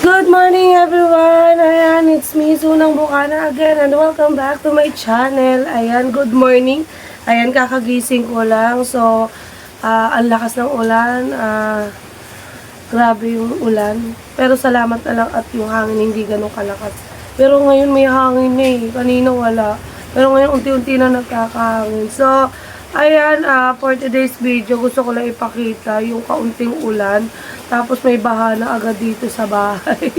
Good morning everyone! Ayan, it's me, Sunang Bukana again and welcome back to my channel. Ayan, good morning. Ayan, kakagising ko lang. So, ang lakas ng ulan. Grabe yung ulan. Pero salamat na lang at yung hangin hindi ganun kalakas. Pero ngayon may hangin na eh. Kanina wala. Pero ngayon unti-unti na nagkakahangin. So, ayan, for today's video, gusto ko lang ipakita yung kaunting ulan. Tapos may baha na agad dito sa bahay.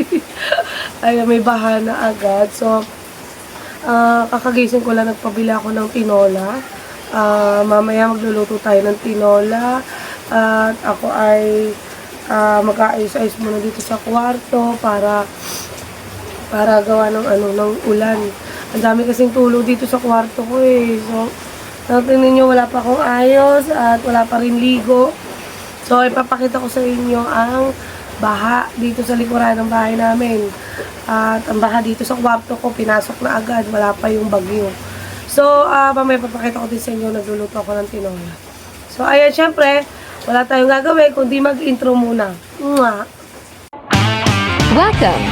Ayan, may baha na agad. So, kakagising ko lang, nagpabila ako ng tinola. Mamaya magluluto tayo ng tinola. At ako ay mag-aayos-ayos muna dito sa kwarto para gawa ng ng ulan. Ang dami kasing tulog dito sa kwarto ko eh. So, tingnan niyo, wala pa akong ayos at wala pa rin ligo. So, ipapakita ko sa inyo ang baha dito sa likuran ng bahay namin. At ang baha dito sa kwarto ko, pinasok na agad. Wala pa yung bagyo. So, mamaya ipapakita ko din sa inyo, nagluluto ako ng tinola. So, ayan, syempre, wala tayong gagawin kundi mag-intro muna. Mwah! Welcome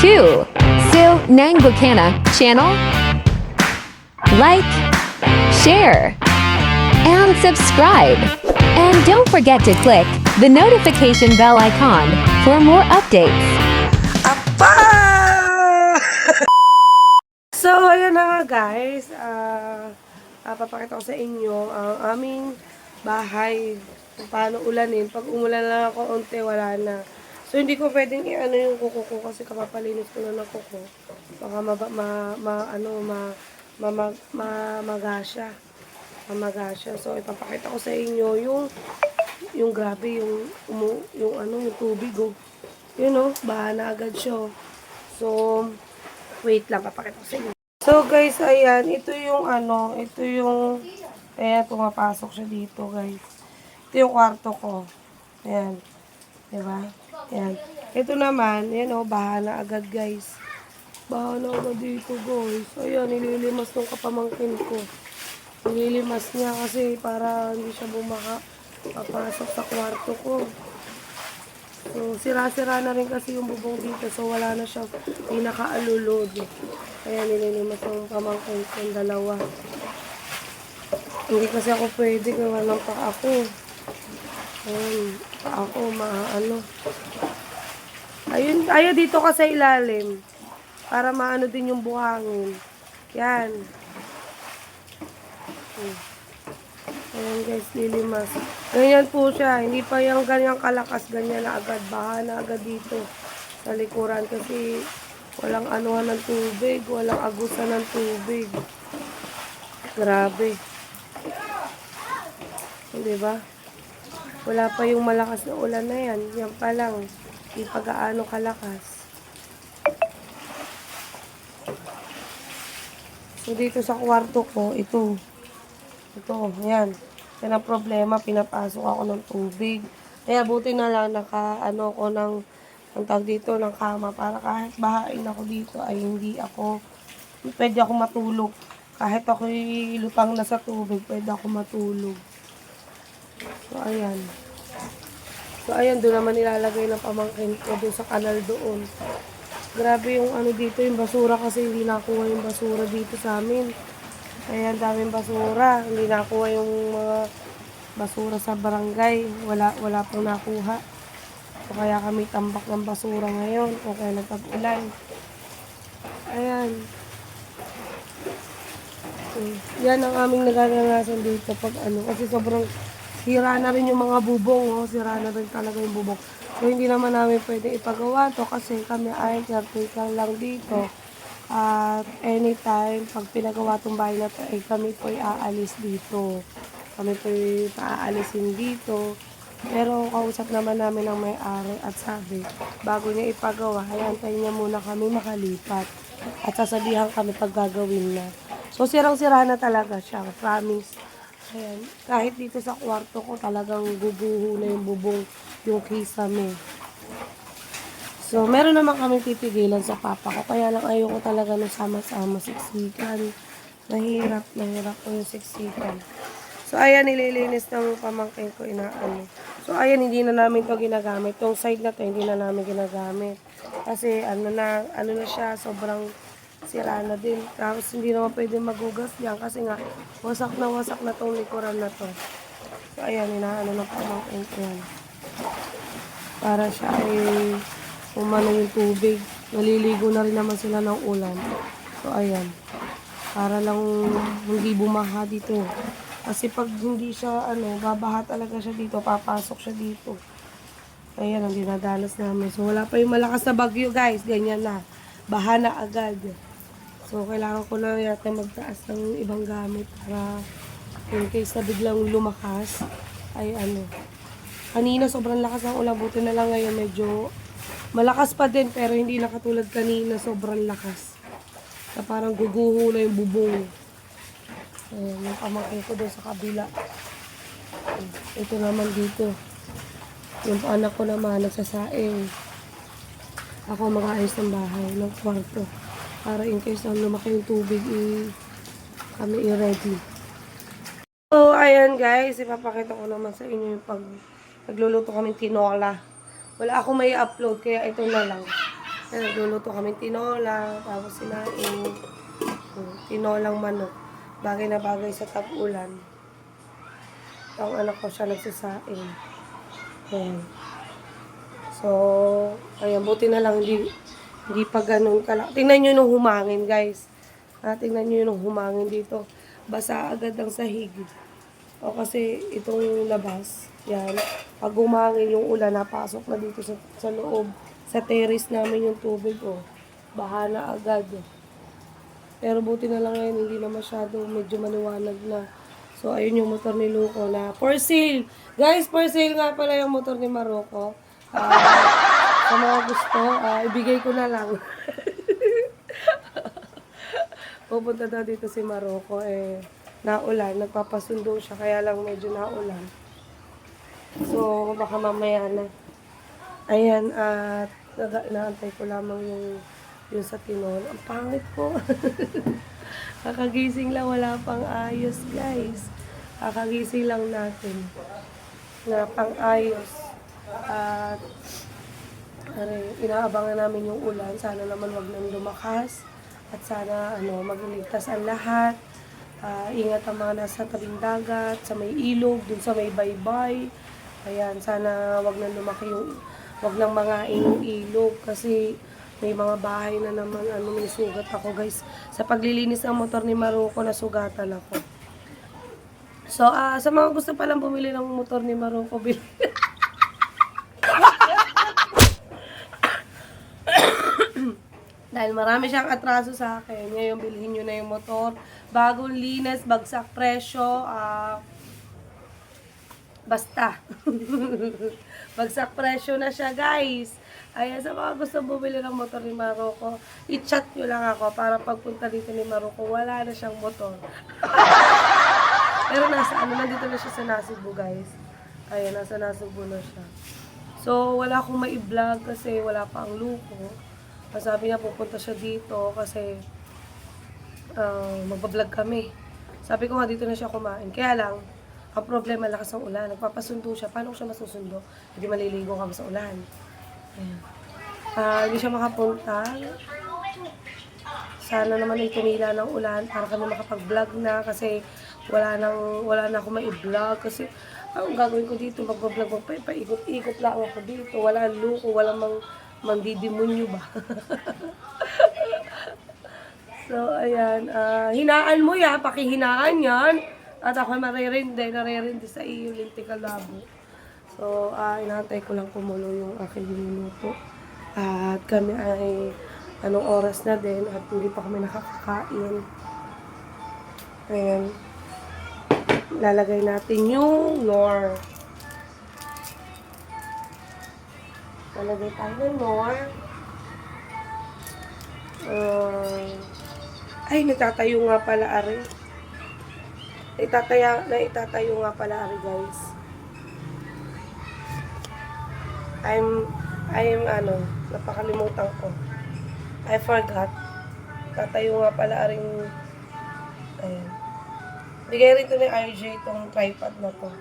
to Sunang Bukana channel. Like, share, and subscribe. And don't forget to click the notification bell icon for more updates. Apa! So, ayan na nga guys. Papakita ko sa inyo ang aming bahay. Kung paano ulanin. Pag umulan lang ako, unti, wala na. So, hindi ko pwedeng i-ano yung kuko ko kasi kapapalinis ko na ng kuko. Baka magasya. Mamagasya. So, ipapakita ko sa inyo yung grabe, yung tubig, oh. Yun, oh, baha na agad siya. So, wait lang, papakita ko sa inyo. So, guys, ayan, ayan, pumapasok siya dito, guys. Ito yung kwarto ko. Ayan. Diba? Ayan. Ito naman, ayan, oh, baha na agad, guys. Baha na agad dito, guys. Ayan, nililimas ng kapamangkin ko. Nililimas niya kasi para hindi siya papasok sa kwarto ko. So, sira-sira na rin kasi yung bubong dito. So, wala na siya. Hindi nakaalulod. Kaya nililimas ng pamangkin ko yung dalawa. Hindi kasi ako pwede gawa ng pa ako. Ayan. Pa ako, Ayun dito ka sa ilalim. Para maano din yung buhangin. Yan. Ayan guys, lilimas. Ganyan po siya. Hindi pa yung ganyang kalakas. Ganyan na agad. Baha na agad dito sa likuran. Kasi walang anuhan ng tubig. Walang agusan ng tubig. Grabe. Diba? Wala pa yung malakas na ulan na yan. Yan pa lang. Hindi pa gaano kalakas. So dito sa kwarto ko, ito, yan. Yan ang problema, pinapasok ako ng tubig. Kaya buti na lang ko ng tawag dito, ng kama para kahit bahain ako dito ay pwede ako matulog. Kahit ako'y lutang na sa tubig, pwede ako matulog. So ayan. Doon naman nilalagay ng pamangkin ko doon sa kanal doon. Grabe yung dito, yung basura kasi hindi nakuha yung basura dito sa amin. Kaya ang daming basura. Hindi nakuha yung mga basura sa barangay. Wala pang nakuha. So, kaya kami tambak ng basura ngayon. O kaya nagtag-ulan. Ayan. So, yan ang aming nagaganasan dito pag Kasi sobrang sira na rin yung mga bubong. Oh. Sira na rin talaga yung bubong. So, hindi naman namin pwede ipagawa to kasi kami ay caretaker lang dito. At anytime, pag pinagawa itong bahay na to, ay kami po'y aalis dito. Kami po'y paaalisin dito. Pero kausap naman namin ang may-ari at sabi, bago niya ipagawa, hayantayin niya muna kami makalipat. At sasabihan kami pag gagawin na. So, sirang-sira na talaga siya. Promise. Ayan. Kahit dito sa kwarto ko, talagang guguho na yung bubong, yung kisame. So, meron naman kami pipigilan sa papa ko. Kaya lang ayoko talaga nung sama-sama siksikan. Mahirap ko yung siksikan. So, ayan, nililinis ng pamangkin ko, So, ayan, hindi na namin to ginagamit. Yung side na to, hindi na namin ginagamit. Kasi, ano na siya, sobrang sira na din. Tapos, hindi naman pwede magugas yan. Kasi nga, wasak na tong likuran na to. So, ayan, inaano na pamangkin ko yan. Para siya ay umano yung tubig. Naliligo na rin naman sila ng ulan. So, ayan. Para lang hindi bumaha dito. Kasi pag hindi siya, babaha talaga siya dito, papasok siya dito. Ayan, ang dinadanas namin. So, wala pa yung malakas na bagyo, guys. Ganyan na. Baha na agad. So, kailangan ko na yata magtaas ng ibang gamit para in case na biglang lumakas, ay Kanina, sobrang lakas ng ulan. Buti na lang ngayon, medyo malakas pa din, pero hindi na katulad kanina, sobrang lakas. Na parang guguho na yung bubong. Ayan, yung pamangkin ko doon sa kabila. Ito naman dito. Yung anak ko naman, nagsasaing. Ako mag-aayos ng bahay, ng kwarto. Para in case na lumaki yung tubig, kami i-ready. So, ayan guys, ipapakita ko naman sa inyo yung nagluluto kami tinola. Wala akong may upload, kaya ito na lang. Ayan, nagluluto kami tinola, tapos sinaing, tinolang manok. Bagay na bagay sa tag-ulan. Ang anak ko siya nagsasaing. Ayan. So, ayan, buti na lang, hindi pa ganun kalaki. Tingnan nyo nung humangin, guys. Tingnan nyo nung humangin dito. Basa agad ang sahig. O kasi itong labas, yan. Pag humangin yung ulan, napasok na dito sa loob. Sa terrace namin yung tubig, baha na agad. Pero buti na lang ngayon, hindi na masyado, medyo maliwanag na. So, ayun yung motor ni Luco na for sale. Guys, for sale nga pala yung motor ni Maroko. Sa mga gusto, ibigay ko na lang. Pupunta daw dito si Maroko, naulan. Nagpapasundo siya, kaya lang medyo naulan. So, baka mamaya na. Ayan, at naantay ko lamang yung sa tinol. Ang pangit ko. Kakagising lang, wala pang ayos, guys. Kakagising lang natin. Na pang ayos. At inaabangan namin yung ulan. Sana naman wag nang lumakas. At sana magliligtas ang lahat. Ingat ang mga nasa tabing dagat, sa may ilog, dun sa may baybay. Ayan, sana wag nang lumaki wag nang mangain yung ilog kasi may mga bahay na naman, may sugat ako, guys. Sa paglilinis ng motor ni Maroko, nasugatan ako. So, sa mga gusto palang bumili ng motor ni Maroko, dahil marami siyang atraso sa akin. Ngayon, bilhin nyo na yung motor. Bagong linis, bagsak presyo, basta. Bagsak presyo na siya, guys. Ayan, sa mga gusto bumili ng motor ni Maroko, i-chat nyo lang ako para pagpunta dito ni Maroko, wala na siyang motor. Pero nandito na siya sa Nasibu, guys. Ayan, nasa Nasibu na siya. So, wala akong mai-vlog kasi wala pa ang Luko. Sabi niya, pupunta siya dito kasi magbablog kami. Sabi ko nga, dito na siya kumain. Kaya lang, ang problema, lakas ng ulan. Nagpapasundo siya. Paano siya masusundo? Hindi maliligo kami sa ulan. Ayan. Hindi siya makapunta. Sana naman ay tumila ng ulan para kami makapag-vlog na kasi wala na ako mai-vlog kasi ang gagawin ko dito, mag-vlog, paikot-ikot lang ako dito. Wala Luko, wala mandidimonyo ba. So, ayan. Hinaan mo yan, pakihinaan yan. At ako narerindi sa iyo, linti kalabo. So, inaantay ko lang kumulo yung aking minuto. At kami ay anong oras na din at hindi pa kami nakakakain. Ayan. Lalagay natin yung nor. Lalagay tayo ng nor. Ay, natatayo nga pala, ari. Itatayo nga pala, ari, guys. Napakalimutan ko. I forgot. Tatayo nga pala, aring, ayan. Bigay rin ito ni RJ itong tripod na to.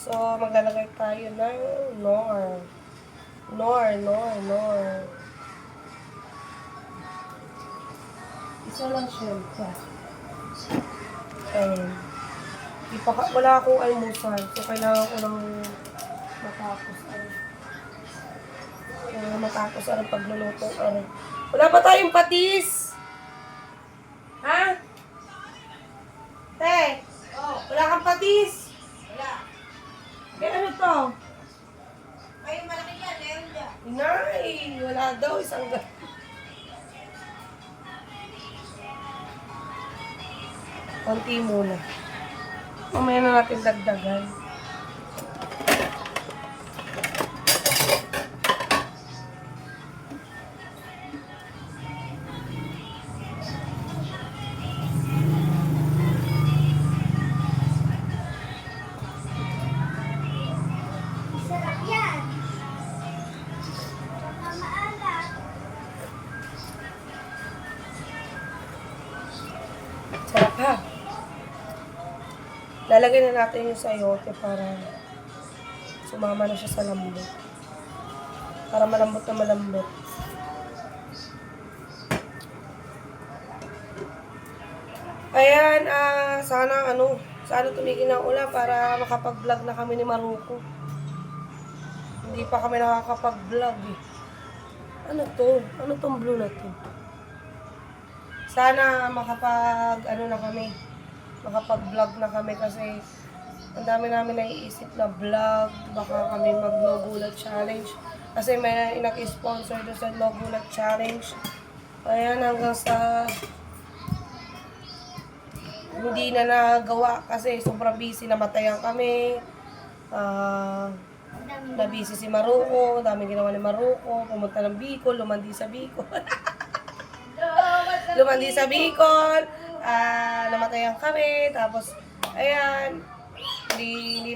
So, maglalagay tayo ng nor. Nor. Isa lang syempre. Ayan. Wala akong almusal. So, kailangan ko lang matapos. Matapos ang pagluluto. Wala pa tayong patis! Ha? Te! Wala kang patis? Wala. Eh, ano to? Ay, malaki yan. Meron dyan. Inay! Wala daw. Isang konti muna. Mamaya na natin dagdagan. Sarap yan. Maalat. Sarap ha. Lalagay na natin yung sayote para sumama na siya sa lambot. Para malambot na malambot. Ayan, sana tumigil ng ulan para makapag-vlog na kami ni Maruko. Hindi pa kami nakakapag-vlog eh. Ano to? Ano tong blue na to? Sana makapag-vlog na kami kasi ang dami namin naiisip na vlog. Baka kami mag-no gulat challenge. Kasi may nag-sponsor doon sa no gulat challenge. Ayan, hanggang sa hindi na nagawa kasi sobrang busy, namatayan kami. Na-busy si Maruko, daming ginawa ni Maruko, pumunta ng Bicol, lumandi sa Bicol. Namatayan kami, tapos, ayan, hindi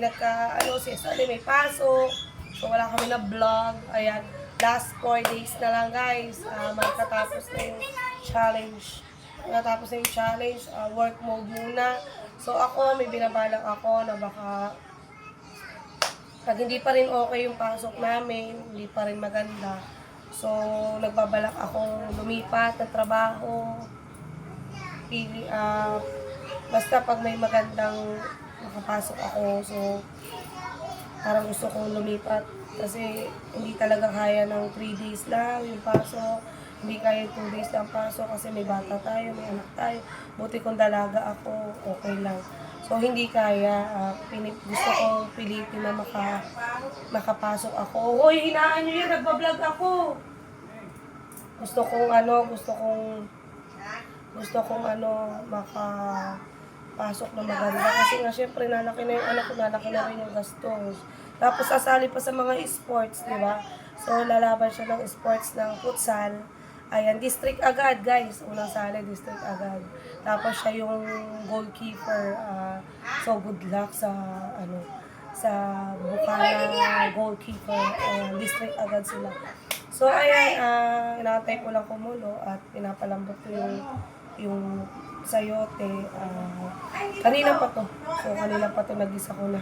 si Sally may pasok, so wala kami na vlog, ayan, last 4 days na lang guys, magkatapos na yung challenge. Work mode muna. So ako, may binabalak ako na baka pag hindi pa rin okay yung pasok namin, hindi pa rin maganda. So, nagbabalak akong lumipat ng trabaho. Basta pag may magandang makapasok ako, so parang gusto kong lumipat. Kasi hindi talaga kaya ng 3 days lang yung pasok. Hindi kaya 2 days lang pasok kasi may bata tayo, may anak tayo. Buti kung dalaga ako, okay lang. So, hindi kaya. Gusto kong pilitin na makapasok ako. Hoy, hinaan nyo yan, nagbablog ako. Gusto kong makapasok na maganda. Kasi nga, syempre, nalaki na yung anak ko, nalaki na rin yung gastos. Tapos, sasali pa sa mga sports, di ba? So, lalaban siya ng sports ng futsal. Ayan, district agad, guys. Unang sali, district agad. Tapos siya yung goalkeeper. So, good luck sa Bukana goalkeeper. Ayan, district agad sila. So, ayan, inaantay ko lang kumulo at pinapalambot ko yung sayote. Kanina pa to. So, kanina pa to, nagisa ko na.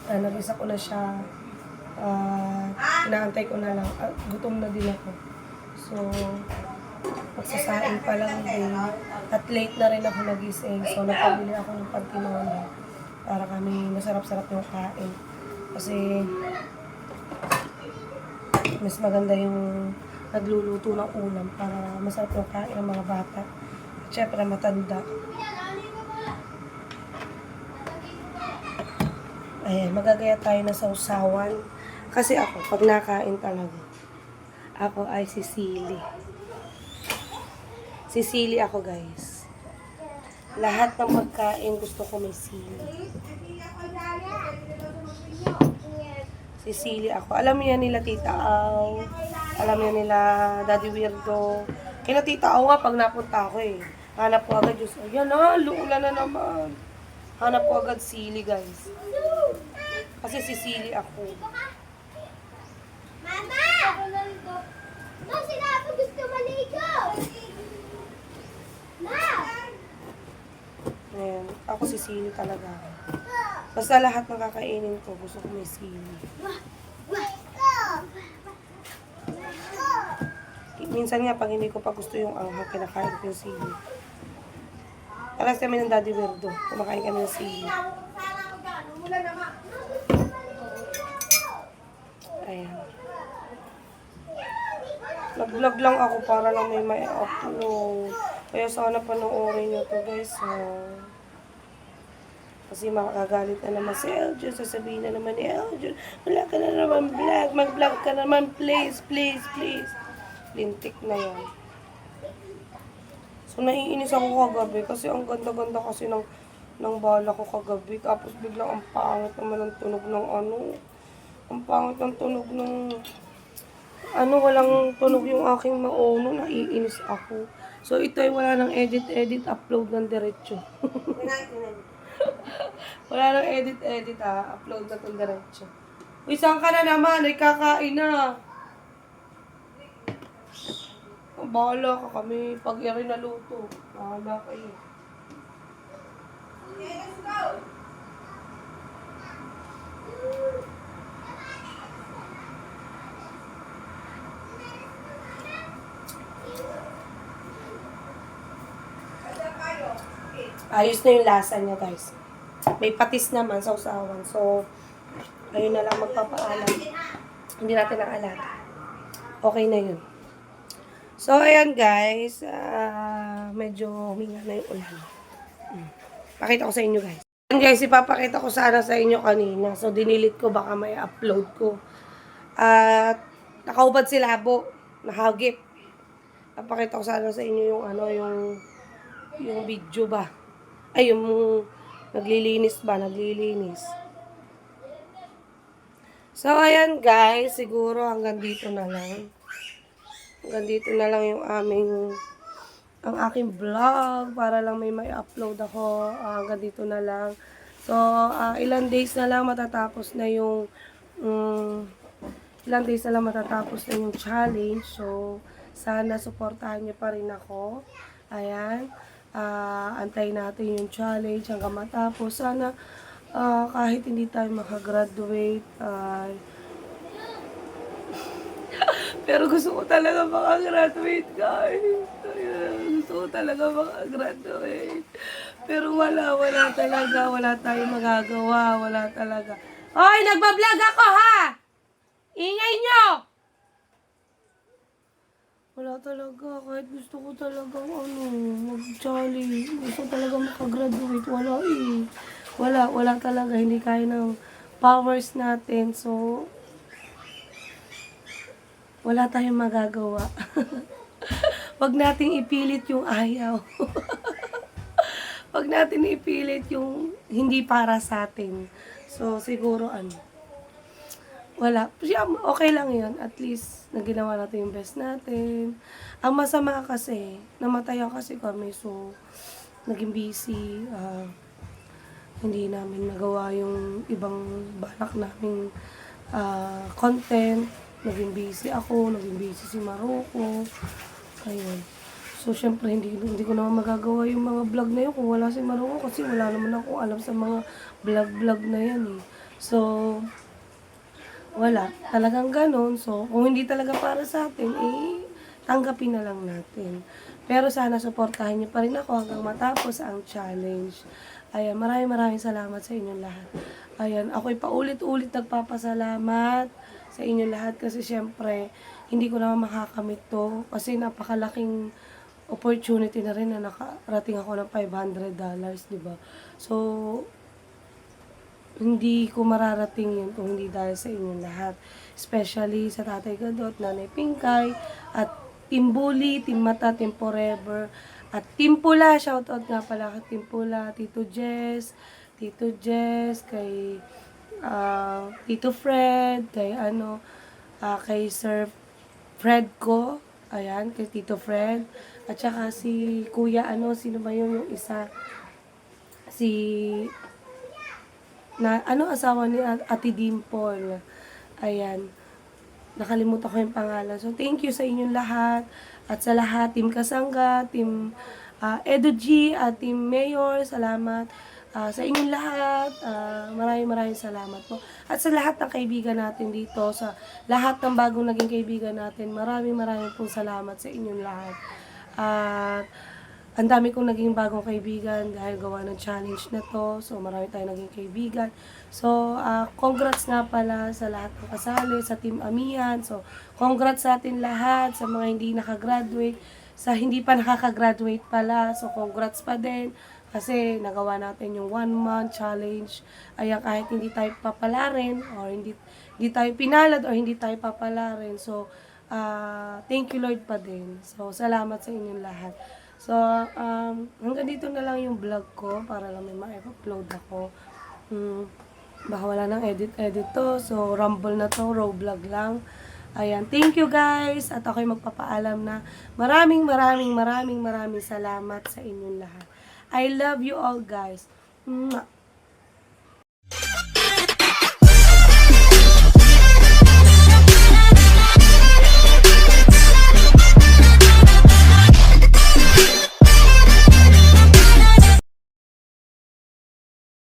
Nagisa ko na siya. Inaantay ko na lang. Gutom na din ako. So, magsasain pa lang din. At late na rin ako nagising. So, nagpabili ako ng pantinola para kami masarap-sarap yung kain. Kasi, mas maganda yung nagluluto ng ulam para masarap yung kain ng mga bata. At syempre, matanda. Ayan, magagaya tayo na sausawan. Kasi ako, pag nakain talaga, ako ay si Silly. Si Silly ako, guys. Lahat ng pagkain gusto ko may sili. Si Silly ako. Alam niya nila Tita Au. Alam niya nila Daddy Weirdo. Kaya Tita Au nga pag napunta ako eh. Hanap ko agad yung ayan na, luula na naman. Hanap ko agad Silly, guys. Kasi si Silly ako. Mama! Ma, sinabi gusto maligo! Ma! Ayan. Ako si Silly talaga. Basta lahat ng kakainin ko, gusto ko may sili. Minsan nga, pag hindi ko pa gusto yung anghang, kinakain ko yung sili. Alas kami ng Daddy Werdo, kumakain kami ng sili. Ayan. Nag-vlog lang ako para lang may upload. Kaya sana panoorin nyo to guys, ha. Kasi makakagalit na naman si Eljun. Sasabihin na naman ni Eljun, wala ka na naman vlog. Mag-vlog ka naman, please, please, please. Lintik na yan. So, naiinis ako kagabi kasi ang ganda-ganda kasi ng bala ko kagabi. Tapos biglang ang pangit naman ng tunog ng ano. Ang pangit ng tunog ng walang tunog yung aking mauno. Naiinis ako. So, ito ay wala nang edit-edit, upload ng diretso. Wala nang edit-edit ha. Upload na itong diretso. Uy, saan ka na naman? Ay, kakain na. Bahala ka kami. Pag rin naluto. Bahala kayo. Okay, let's go! Ayos na yung lasa niya, guys. May patis naman sa usawan. So, ayun na lang magpapaalam. Hindi natin naalat. Okay na yun. So, ayan guys. Medyo huminga na yung ulan. Pakita ko sa inyo, guys. Ayan guys, ipapakita ko sana sa inyo kanina. So, dinilit ko. Baka may upload ko. At, nakaubad si Labo. Nahagip. Papakita ko sana sa inyo yung yung video ba. Ay, yung naglilinis ba? Naglilinis. So, ayan guys. Siguro hanggang dito na lang. Hanggang dito na lang yung ang aking vlog. Para lang may upload ako. Hanggang dito na lang. So, ilang days na lang matatapos na yung challenge. So, sana supportahan niyo pa rin ako. Ayan. Antayin natin yung challenge hanggang matapos. Sana kahit hindi tayo makagraduate, pero gusto ko talaga makagraduate, guys. Gusto ko talaga makagraduate. Pero wala talaga. Wala tayong magagawa. Wala talaga. Hoy, nagbablog ako, ha! Ingay nyo! Wala talaga. Kahit gusto ko talaga, mag-challenge. Gusto talaga makagraduate. Wala eh. Wala talaga. Hindi kaya ng powers natin. So, wala tayong magagawa. Wag nating ipilit yung ayaw. Wag natin ipilit yung hindi para sa atin. So, siguro wala. Okay lang yun. At least, naginawa natin yung best natin. Ang masama kasi, namatayan kasi kami. So, naging busy. Hindi namin nagawa yung ibang balak naming content. Naging busy ako. Naging busy si Maroko. Ayun. So, syempre, hindi ko naman magagawa yung mga vlog na yun kung wala si Maroko. Kasi wala naman akong alam sa mga vlog na yan eh. So, wala. Talagang ganun. So, kung hindi talaga para sa atin, tanggapin na lang natin. Pero sana supportahan niyo pa rin ako hanggang matapos ang challenge. Ayan, maraming salamat sa inyong lahat. Ayan, ako'y paulit-ulit nagpapasalamat sa inyong lahat kasi syempre, hindi ko naman makakamit to. Kasi napakalaking opportunity na rin na nakarating ako ng $500, di ba? So, hindi ko mararating yun kung hindi dahil sa inyong lahat. Especially sa Tatay Gadot, Nanay Pinkay, at Team Bully, Team Mata, Team Forever, at Team Pula. Shoutout nga pala kay Team Pula, Tito Jess, kay Tito Fred, kay Sir Fred ko, ayan, kay Tito Fred, at saka si Kuya, sino ba yung isa? Asawa ni Ate Dimple. Ayan. Nakalimutan ko yung pangalan. So, thank you sa inyong lahat. At sa lahat, Team Kasangga, Team Edo G, at Team Mayor, salamat. sa inyong lahat. Maraming salamat po. At sa lahat ng kaibigan natin dito, sa lahat ng bagong naging kaibigan natin, maraming pong salamat sa inyong lahat. At ang dami kong naging bagong kaibigan dahil gawa ng challenge na to. So, marami tayong naging kaibigan. So, congrats nga pala sa lahat ng kasali, sa Team Amihan. So, congrats sa atin lahat, sa mga hindi nakagraduate, sa hindi pa nakakagraduate pala. So, congrats pa din. Kasi nagawa natin yung 1-month challenge. Ayan, kahit hindi tayo papalarin or hindi tayo pinalad or hindi tayo papalarin. So, thank you Lord pa din. So, salamat sa inyong lahat. So, hanggang dito na lang yung vlog ko para lang may ma-upload ako. Baka wala nang edit to. So, rumble na to, raw vlog lang. Ayan, thank you guys. At ako'y magpapaalam na maraming salamat sa inyong lahat. I love you all guys. Mwah.